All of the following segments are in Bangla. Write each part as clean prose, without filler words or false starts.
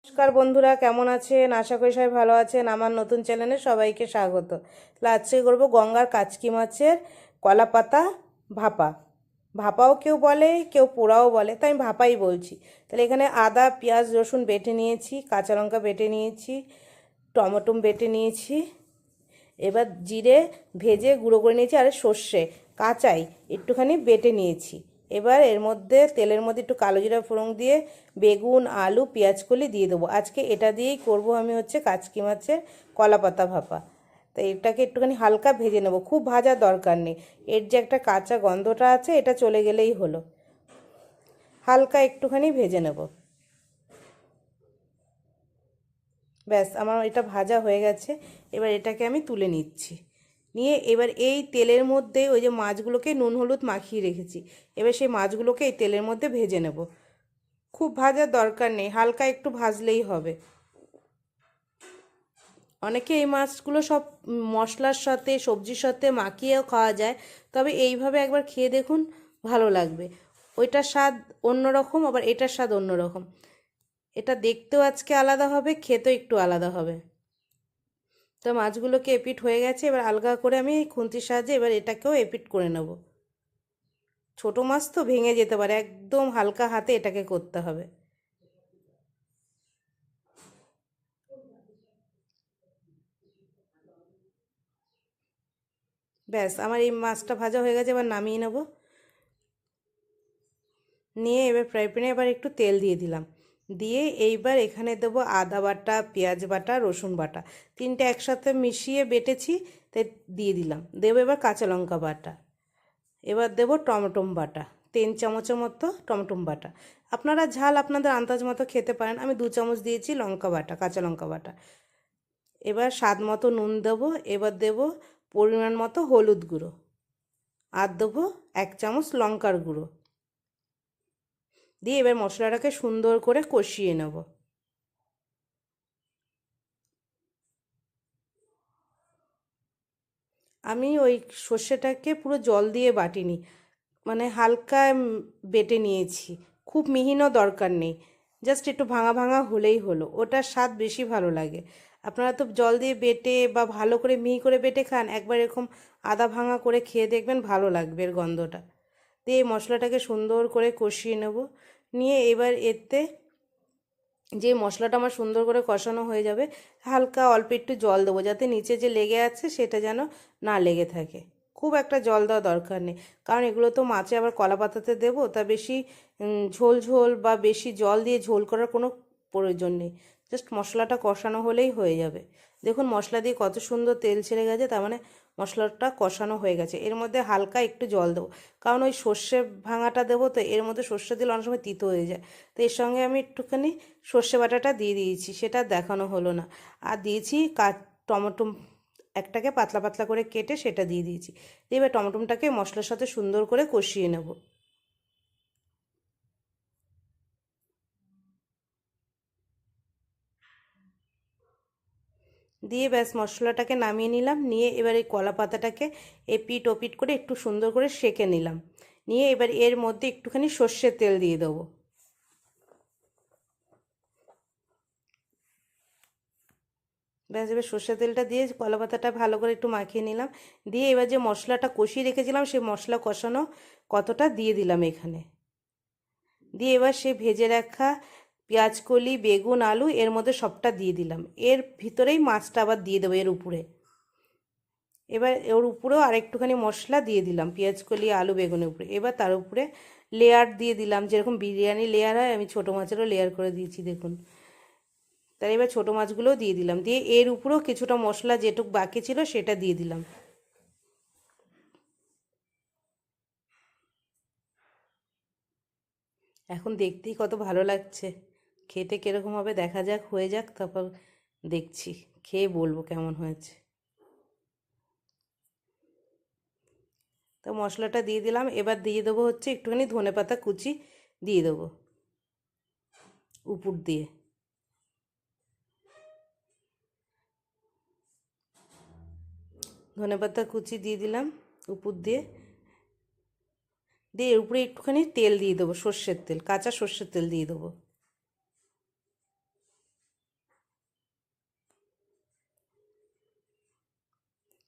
নমস্কার বন্ধুরা, কেমন আছেন? আশা করি সবাই ভালো আছেন। আমার নতুন চ্যানেলে সবাইকে স্বাগত। তাহলে আজকে করবো গঙ্গার কাচকি মাছের কলা পাতা ভাপা। ভাপাও কেউ বলে, কেউ পোড়াও বলে, তাই আমি ভাপাই বলছি। তাহলে এখানে আদা পেঁয়াজ রসুন বেটে নিয়েছি, কাঁচা লঙ্কা বেটে নিয়েছি, টমেটো বেটে নিয়েছি। এবার জিরে ভেজে গুঁড়ো করে নিয়েছি, আর সর্ষে কাঁচাই একটুখানি বেটে নিয়েছি। এবার এর মধ্যে তেলের মধ্যে একটু কালো জিরা ফোড়ন দিয়ে বেগুন আলু পেঁয়াজ কলি দিয়ে দেবো। আজকে এটা দিয়েই করব আমি কাচকি মাছের কলা পাতা ভাপা। তো এটাকে একটুখানি হালকা ভেজে নেব, খুব ভাজার দরকার নেই। এর যে একটা কাঁচা গন্ধটা আছে এটা চলে গেলেই হলো। হালকা একটুখানি ভেজে নেব। ব্যাস, আমার এটা ভাজা হয়ে গেছে। এবার এটাকে আমি তুলে নিচ্ছি। নিয়ে এবার এই তেলের মধ্যে ওই যে মাছগুলোকে নুন হলুদ মাখিয়ে রেখেছি, এবার সেই মাছগুলোকে এই তেলের মধ্যে ভেজে নেব। খুব ভাজার দরকার নেই, হালকা একটু ভাজলেই হবে। অনেকে এই মাছগুলো সব মশলার সাথে সবজির সাথে মাখিয়েও খাওয়া যায়, তবে এইভাবে একবার খেয়ে দেখুন, ভালো লাগবে। ওইটার স্বাদ অন্যরকম, আবার এটার স্বাদ অন্যরকম। এটা দেখতেও আজকে আলাদা হবে, খেতেও একটু আলাদা হবে। তো মাছগুলোকে এপিট হয়ে গেছে, এবার আলগা করে আমি এই খুন্তির সাহায্যে এবার এটাকেও এপিট করে নেব। ছোট মাছ তো ভেঙে যেতে পারে, একদম হালকা হাতে এটাকে করতে হবে। ব্যাস, আমার এই মাছটা ভাজা হয়ে গেছে, এবার নামিয়ে নেব। নিয়ে এবার ফ্রাই প্যানে এবার একটু তেল দিয়ে দিলাম। দিয়ে এইবার এখানে দেবো আদা বাটা পেঁয়াজ বাটা রসুন বাটা, তিনটে একসাথে মিশিয়ে বেটেছি, তাই দিয়ে দিলাম। দেবো এবার কাঁচা লঙ্কা বাটা। এবার দেবো টমেটো বাটা, 3 চামচের মতো টমেটো বাটা। আপনারা ঝাল আপনাদের আন্দাজ মতো খেতে পারেন, আমি 2 চামচ দিয়েছি লঙ্কা বাটা, কাঁচা লঙ্কা বাটা। এবার স্বাদ মতো নুন দেবো। এবার দেবো পরিমাণ মতো হলুদ গুঁড়ো, আর দেবো 1 চামচ লঙ্কার গুঁড়ো। দিয়ে এবার মশলাটাকে সুন্দর করে কষিয়ে নেব। আমি ওই সর্ষেটাকে পুরো জল দিয়ে বাটিনি, মানে হালকা বেটে নিয়েছি। খুব মিহিনও দরকার নেই, জাস্ট একটু ভাঙা ভাঙা হলেই হলো, ওটার স্বাদ বেশি ভালো লাগে। আপনারা তো জল দিয়ে বেটে বা ভালো করে মিহি করে বেটে খান, একবার এরকম আদা ভাঙা করে খেয়ে দেখবেন, ভালো লাগবে এর গন্ধটা। দিয়ে এই মশলাটাকে সুন্দর করে কষিয়ে নেব। নিয়ে এবার এতে যে মশলাটা আমার সুন্দর করে কষানো হয়ে যাবে, হালকা অল্প একটু জল দেবো, যাতে নিচে যে লেগে আছে সেটা যেন না লেগে থাকে। খুব একটা জল দেওয়া দরকার নেই, কারণ এগুলো তো মাছে আবার কলা পাতাতে দেবো, তা বেশি ঝোল ঝোল বা বেশি জল দিয়ে ঝোল করার কোনো প্রয়োজন নেই। জাস্ট মশলাটা কষানো হলেই হয়ে যাবে। দেখুন মশলা দিয়ে কত সুন্দর তেল ছেড়ে গেছে, তার মানে মশলাটা কষানো হয়ে গেছে। এর মধ্যে হালকা একটু জল দেবো, কারণ ওই সর্ষে ভাঙাটা দেবো, তো এর মধ্যে সর্ষে দিলে অনেক সময় তিতো হয়ে যায়। তো এর সঙ্গে আমি একটুখানি সর্ষে বাটাটা দিয়ে দিয়েছি, সেটা দেখানো হলো না। আর দিয়েছি টমেটো একটাকে পাতলা পাতলা করে কেটে সেটা দিয়ে দিয়েছি। দিয়ে এবার টমেটোটাকে মশলার সাথে সুন্দর করে কষিয়ে নেব। দিয়ে ব্যাস মশলাটাকে নামিয়ে নিলাম। নিয়ে এবার এই কলা পাতাটাকে এপিট ওপিট করে একটু সুন্দর করে সেঁকে নিলাম। নিয়ে এবার এর মধ্যে একটুখানি সর্ষের তেল দিয়ে দেবো। ব্যাস, এবার সর্ষের তেলটা দিয়ে কলা পাতাটা ভালো করে একটু মাখিয়ে নিলাম। দিয়ে এবার যে মশলাটা কষিয়ে রেখেছিলাম সেই মশলা কষানো কতটা দিয়ে দিলাম এখানে। দিয়ে এবার সে ভেজে রাখা পেঁয়াজকলি বেগুন আলু এর মধ্যে সবটা দিয়ে দিলাম। এর ভিতরেই মাছটা আবার দিয়ে দেবো এর উপরে। এবার ওর উপরেও আরেকটুখানি মশলা দিয়ে দিলাম পেঁয়াজকলি আলু বেগুনের উপরে। এবার তার উপরে লেয়ার দিয়ে দিলাম, যেরকম বিরিয়ানি লেয়ার হয়, আমি ছোটো মাছেরও লেয়ার করে দিয়েছি দেখুন। তার এবার ছোটো মাছগুলোও দিয়ে দিলাম। দিয়ে এর উপরেও কিছুটা মশলা যেটুকু বাকি ছিল সেটা দিয়ে দিলাম। এখন দেখতেই কত ভালো লাগছে, খেতে কীরকম হবে দেখা যাক, হয়ে যাক, তারপর দেখছি, খেয়ে বলবো কেমন হয়েছে। তো মশলাটা দিয়ে দিলাম। এবার দিয়ে দেবো একটুখানি ধনেপাতা কুচি দিয়ে দেবো উপর দিয়ে। ধনেপাতা কুচি দিয়ে দিলাম উপর দিয়ে। দিয়ে এর উপরে একটুখানি তেল দিয়ে দেবো, সর্ষের তেল, কাঁচা সর্ষের তেল দিয়ে দেবো।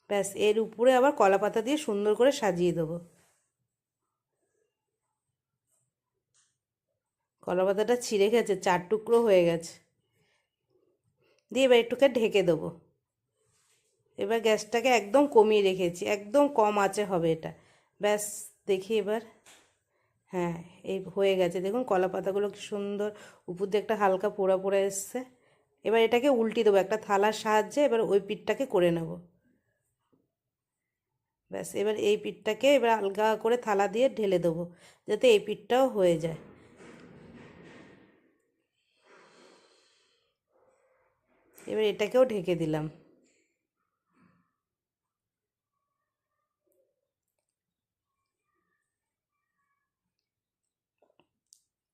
ব্যাস এর উপরে আবার কলা পাতা দিয়ে সুন্দর করে সাজিয়ে দেবো। কলা পাতাটা ছিঁড়ে গেছে, 4 টুকরো হয়ে গেছে। দিয়ে এবার একটুকে ঢেকে দেবো। এবার গ্যাসটাকে একদম কমিয়ে রেখেছি, একদম কম আঁচে হবে এটা। ব্যাস দেখি এবার, হ্যাঁ এই হয়ে গেছে, দেখুন কলা পাতাগুলো কি সুন্দর উপর দিয়ে একটা হালকা পোড়া পোড়া এসছে। এবার এটাকে উল্টে দেবো একটা থালার সাহায্যে, এবার ওই পিঠটাকে করে নেব। ব্যাস এবার এই পিঠটাকে এবার আলগা করে থালা দিয়ে ঢেলে দেবো, যাতে এই পিঠটাও হয়ে যায়। এবার এটাকেও ঢেকে দিলাম।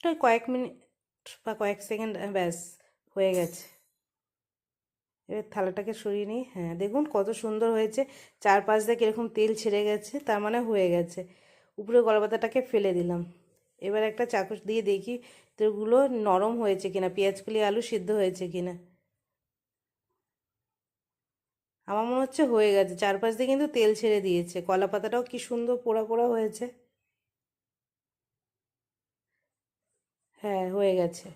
তো কয়েক মিনিট বা কয়েক সেকেন্ড, ব্যাস হয়ে গেছে। এবার থালাটাকে সরিয়ে নিই, হ্যাঁ দেখুন কত সুন্দর হয়েছে, চারপাশ দিয়ে কীরকম তেল ছেড়ে গেছে, তার মানে হয়ে গেছে। উপরে কলা পাতাটাকে ফেলে দিলাম। এবার একটা চাকু দিয়ে দেখি তোগুলো নরম হয়েছে কিনা, পেঁয়াজকলি আলু সিদ্ধ হয়েছে কিনা। আমার মনে হচ্ছে হয়ে গেছে, চারপাশ দিয়ে কিন্তু তেল ছেড়ে দিয়েছে, কলা পাতাটাও কি সুন্দর পোড়া পোড়া হয়েছে। হ্যাঁ হয়ে গেছে।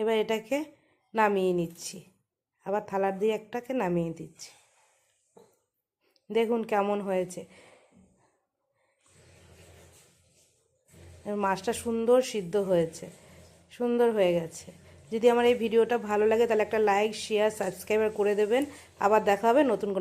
এবার এটাকে নামিয়ে নিচ্ছি, আবার থালার দিয়ে একটাকে নামিয়ে দিচ্ছি। দেখুন কেমন হয়েছে, মাছটা সুন্দর সিদ্ধ হয়েছে, সুন্দর হয়ে গেছে। যদি আমার এই ভিডিওটা ভালো লাগে তাহলে একটা লাইক শেয়ার সাবস্ক্রাইব করে দেবেন। আবার দেখা হবে নতুন